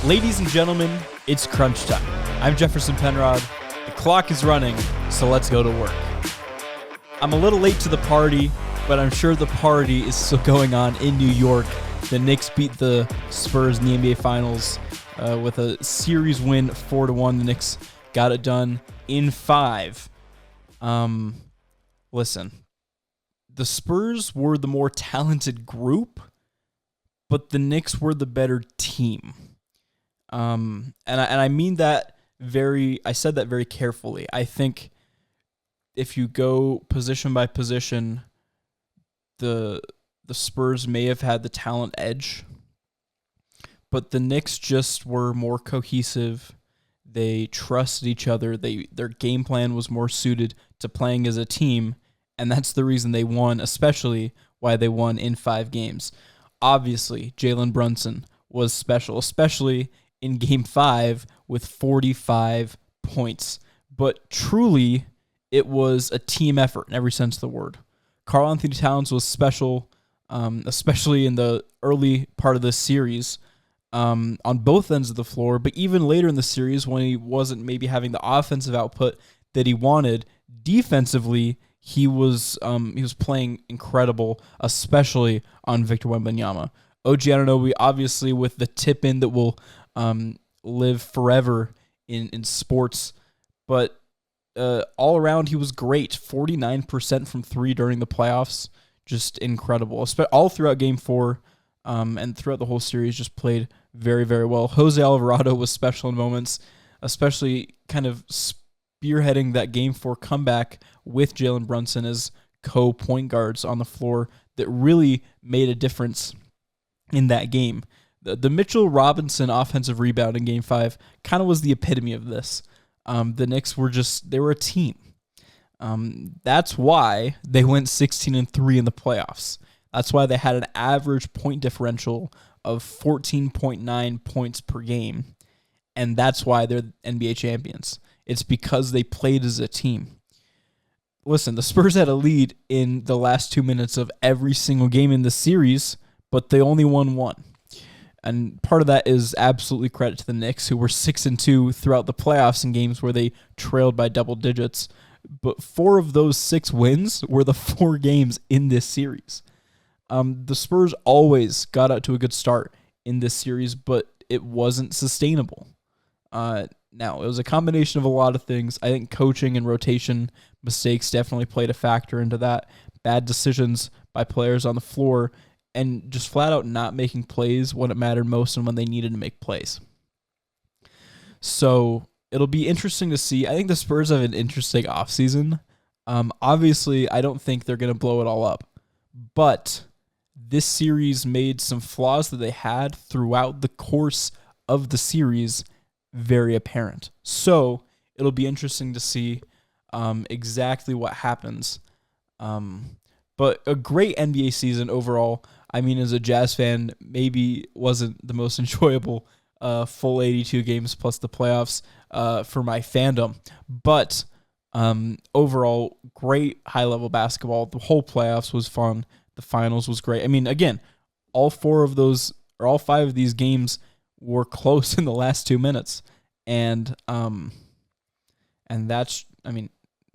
Ladies and gentlemen, it's crunch time. I'm Jefferson Penrod. The clock is running, so let's go to work. I'm a little late to the party, but I'm sure the party is still going on in New York. The Knicks beat the Spurs in the NBA Finals with a series win 4-1. The Knicks got it done in 5. Listen, the Spurs were the more talented group, but the Knicks were the better team. And I mean that I said that very carefully. I think if you go position by position, the Spurs may have had the talent edge, but the Knicks just were more cohesive. They trusted each other. Their game plan was more suited to playing as a team, and that's the reason they won, especially why they won in 5 games. Obviously, Jalen Brunson was special, especially in Game 5 with 45 points. But truly, it was a team effort in every sense of the word. Karl-Anthony Towns was special, especially in the early part of this series on both ends of the floor. But even later in the series, when he wasn't maybe having the offensive output that he wanted, defensively, he was playing incredible, especially on Victor Wembanyama. OG Anunoby, obviously, with the tip-in that will live forever in sports. But all around, he was great. 49% from 3 during the playoffs. Just incredible. All throughout Game 4 and throughout the whole series, just played very, very well. Jose Alvarado was special in moments, especially kind of spearheading that Game 4 comeback with Jalen Brunson as co-point guards on the floor that really made a difference in that game. The Mitchell Robinson offensive rebound in Game 5 kind of was the epitome of this. The Knicks they were a team. That's why they went 16-3 in the playoffs. That's why they had an average point differential of 14.9 points per game. And that's why they're NBA champions. It's because they played as a team. Listen, the Spurs had a lead in the last 2 minutes of every single game in the series, but they only won 1. And part of that is absolutely credit to the Knicks, who were 6-2 throughout the playoffs in games where they trailed by double digits. But 4 of those 6 wins were the 4 games in this series. The Spurs always got out to a good start in this series, but it wasn't sustainable. Now, it was a combination of a lot of things. I think coaching and rotation mistakes definitely played a factor into that. Bad decisions by players on the floor, and just flat out not making plays when it mattered most and when they needed to make plays. So it'll be interesting to see. I think the Spurs have an interesting offseason. Obviously, I don't think they're going to blow it all up. But this series made some flaws that they had throughout the course of the series very apparent. So it'll be interesting to see exactly what happens. But a great NBA season overall. I mean, as a Jazz fan, maybe wasn't the most enjoyable full 82 games plus the playoffs for my fandom. But overall, great high-level basketball. The whole playoffs was fun. The finals was great. I mean, again, all 5 of these games were close in the last 2 minutes. And that's, I mean,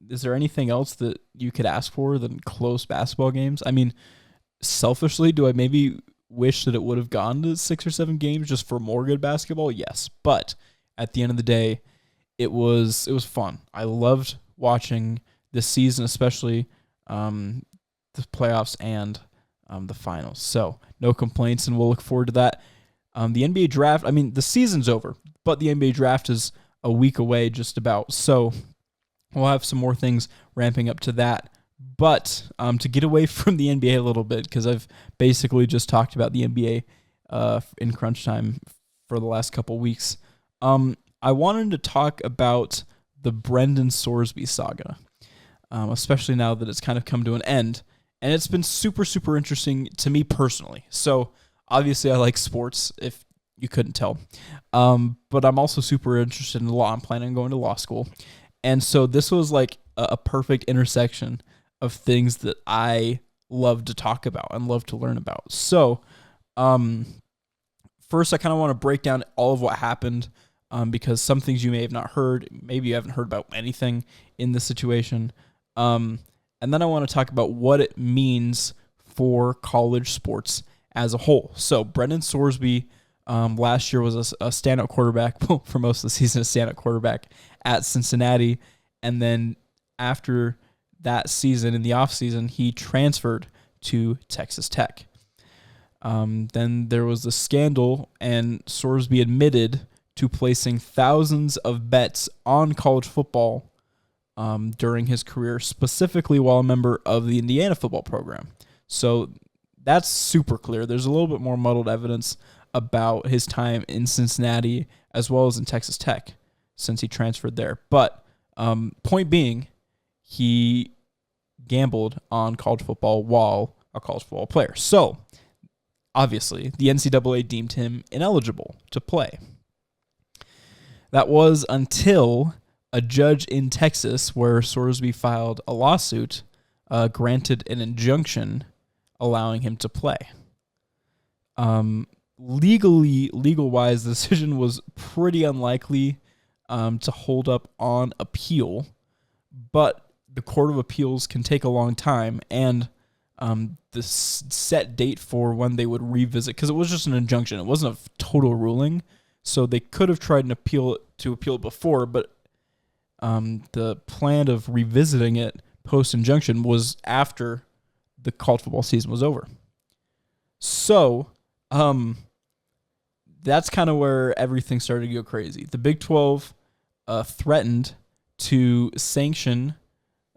is there anything else that you could ask for than close basketball games? I mean, selfishly, do I maybe wish that it would have gone to 6 or 7 games just for more good basketball? Yes. But at the end of the day, it was fun. I loved watching this season, especially the playoffs and the finals. So no complaints, and we'll look forward to that. The NBA draft, I mean, the season's over, but the NBA draft is a week away just about. So we'll have some more things ramping up to that. But to get away from the NBA a little bit, because I've basically just talked about the NBA in crunch time for the last couple weeks, I wanted to talk about the Brendan Sorsby saga, especially now that it's kind of come to an end. And it's been super, super interesting to me personally. So obviously I like sports, if you couldn't tell. But I'm also super interested in law. I'm planning on going to law school. And so this was like a perfect intersection of things that I love to talk about and love to learn about. So first, I kind of want to break down all of what happened because some things you may have not heard. Maybe you haven't heard about anything in this situation. And then I want to talk about what it means for college sports as a whole. So Brendan Sorsby last year was a standout quarterback, well, for most of the season, a standout quarterback at Cincinnati. And then after that season, in the offseason, he transferred to Texas Tech. Then there was the scandal, and Sorsby admitted to placing thousands of bets on college football during his career, specifically while a member of the Indiana football program. So that's super clear. There's a little bit more muddled evidence about his time in Cincinnati as well as in Texas Tech since he transferred there. But point being, he gambled on college football while a college football player. So obviously, the NCAA deemed him ineligible to play. That was until a judge in Texas, where Sorsby filed a lawsuit, granted an injunction allowing him to play. Legal-wise, the decision was pretty unlikely to hold up on appeal, but the Court of Appeals can take a long time, and the set date for when they would revisit, because it was just an injunction, it wasn't a total ruling, so they could have tried to appeal it before, but the plan of revisiting it post-injunction was after the college football season was over. So, that's kind of where everything started to go crazy. The Big 12 threatened to sanction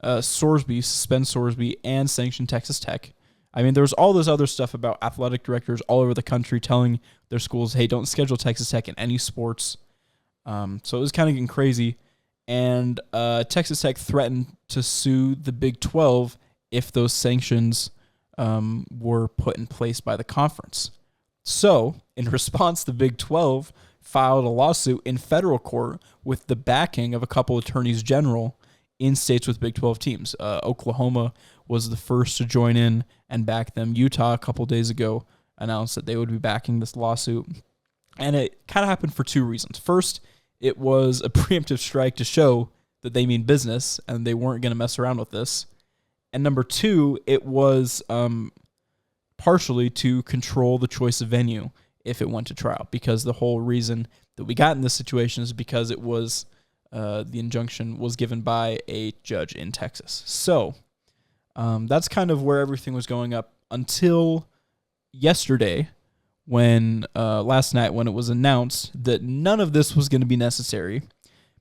Sorsby, suspend Sorsby, and sanction Texas Tech. I mean, there was all this other stuff about athletic directors all over the country telling their schools, hey, don't schedule Texas Tech in any sports. So it was kind of getting crazy. And Texas Tech threatened to sue the Big 12 if those sanctions were put in place by the conference. So, in response, the Big 12 filed a lawsuit in federal court with the backing of a couple attorneys general in states with Big 12 teams. Oklahoma was the first to join in and back them. Utah, a couple days ago, announced that they would be backing this lawsuit. And it kind of happened for two reasons. First, it was a preemptive strike to show that they mean business and they weren't going to mess around with this. And number two, it was partially to control the choice of venue if it went to trial, because the whole reason that we got in this situation is because it was the injunction was given by a judge in Texas. So that's kind of where everything was going up until yesterday, when last night, when it was announced that none of this was going to be necessary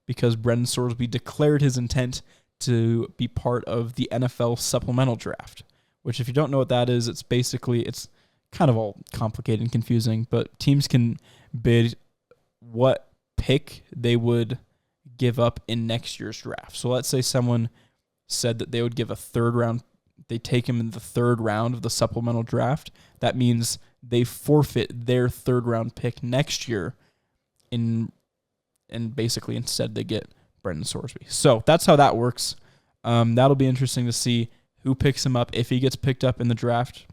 because Brendan Sorsby declared his intent to be part of the NFL supplemental draft, which, if you don't know what that is, it's kind of all complicated and confusing, but teams can bid what pick they would give up in next year's draft. So let's say someone said that they would give a third round, they take him in the third round of the supplemental draft. That means they forfeit their third round pick next year and basically instead they get Brendan Sorsby. So that's how that works. That'll be interesting to see who picks him up if he gets picked up in the draft.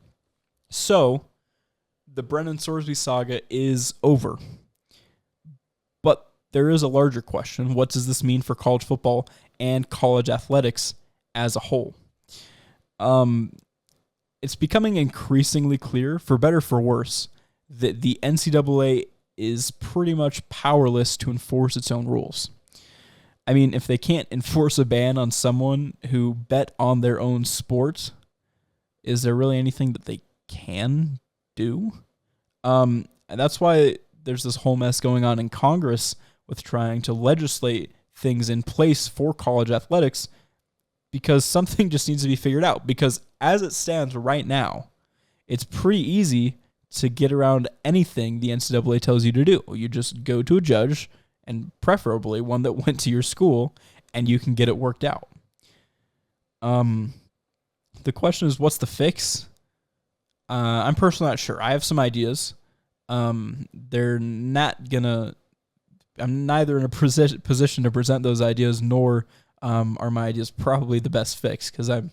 So the Brendan Sorsby saga is over. But there is a larger question. What does this mean for college football and college athletics as a whole? It's becoming increasingly clear, for better or for worse, that the NCAA is pretty much powerless to enforce its own rules. I mean, if they can't enforce a ban on someone who bet on their own sport, is there really anything that they can do? And that's why there's this whole mess going on in Congress with trying to legislate things in place for college athletics, because something just needs to be figured out. Because as it stands right now, it's pretty easy to get around anything the NCAA tells you to do. You just go to a judge, and preferably one that went to your school, and you can get it worked out. The question is, what's the fix? I'm personally not sure. I have some ideas. They're not gonna. I'm neither in a position to present those ideas, nor are my ideas probably the best fix, because I'm,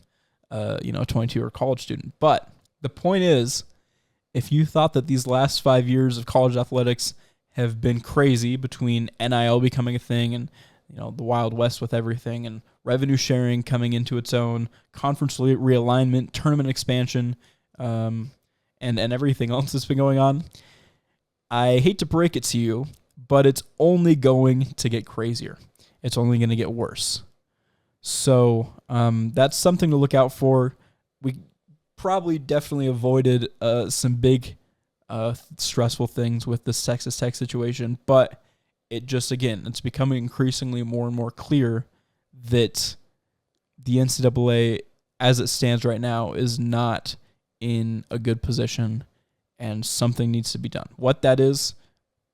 a 22-year college student. But the point is if you thought that these last 5 years of college athletics have been crazy between NIL becoming a thing and the Wild West with everything and revenue sharing coming into its own, conference realignment, tournament expansion, and everything else that's been going on, I hate to break it to you, but it's only going to get crazier. It's only going to get worse. So that's something to look out for. We probably definitely avoided some big stressful things with this Texas Tech situation, but it just, again, it's becoming increasingly more and more clear that the NCAA, as it stands right now, is not in a good position, and something needs to be done. What that is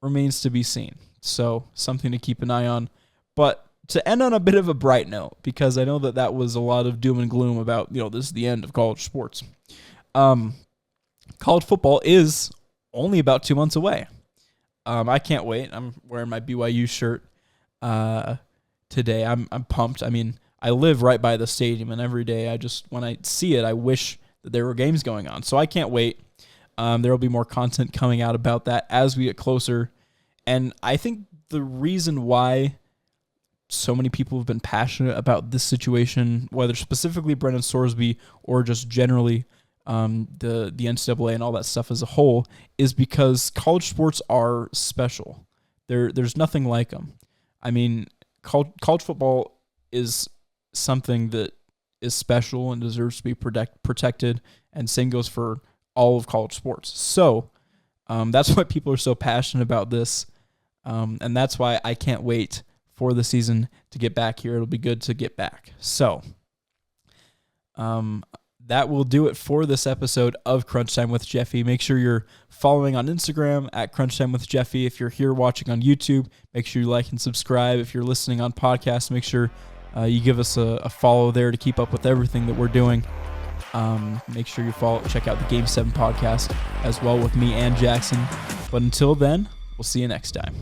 remains to be seen. So something to keep an eye on. But to end on a bit of a bright note, because I know that was a lot of doom and gloom about, this is the end of college sports. College football is only about 2 months away. I can't wait. I'm wearing my BYU shirt today. I'm pumped. I mean, I live right by the stadium, and every day when I see it, I wish that there were games going on. So I can't wait. There will be more content coming out about that as we get closer. And I think the reason why so many people have been passionate about this situation, whether specifically Brendan Sorsby or just generally the NCAA and all that stuff as a whole, is because college sports are special. There's nothing like them. I mean, college football is something that is special and deserves to be protected, and same goes for all of college sports. So that's why people are so passionate about this, and that's why I can't wait for the season to get back here. It'll be good to get back. So that will do it for this episode of Crunch Time with Jeffy. Make sure you're following on Instagram at Crunch Time with Jeffy. If you're here watching on YouTube, make sure you like and subscribe. If you're listening on podcast, make sure you give us a follow there to keep up with everything that we're doing. Make sure you check out the Game 7 podcast as well with me and Jackson. But until then, we'll see you next time.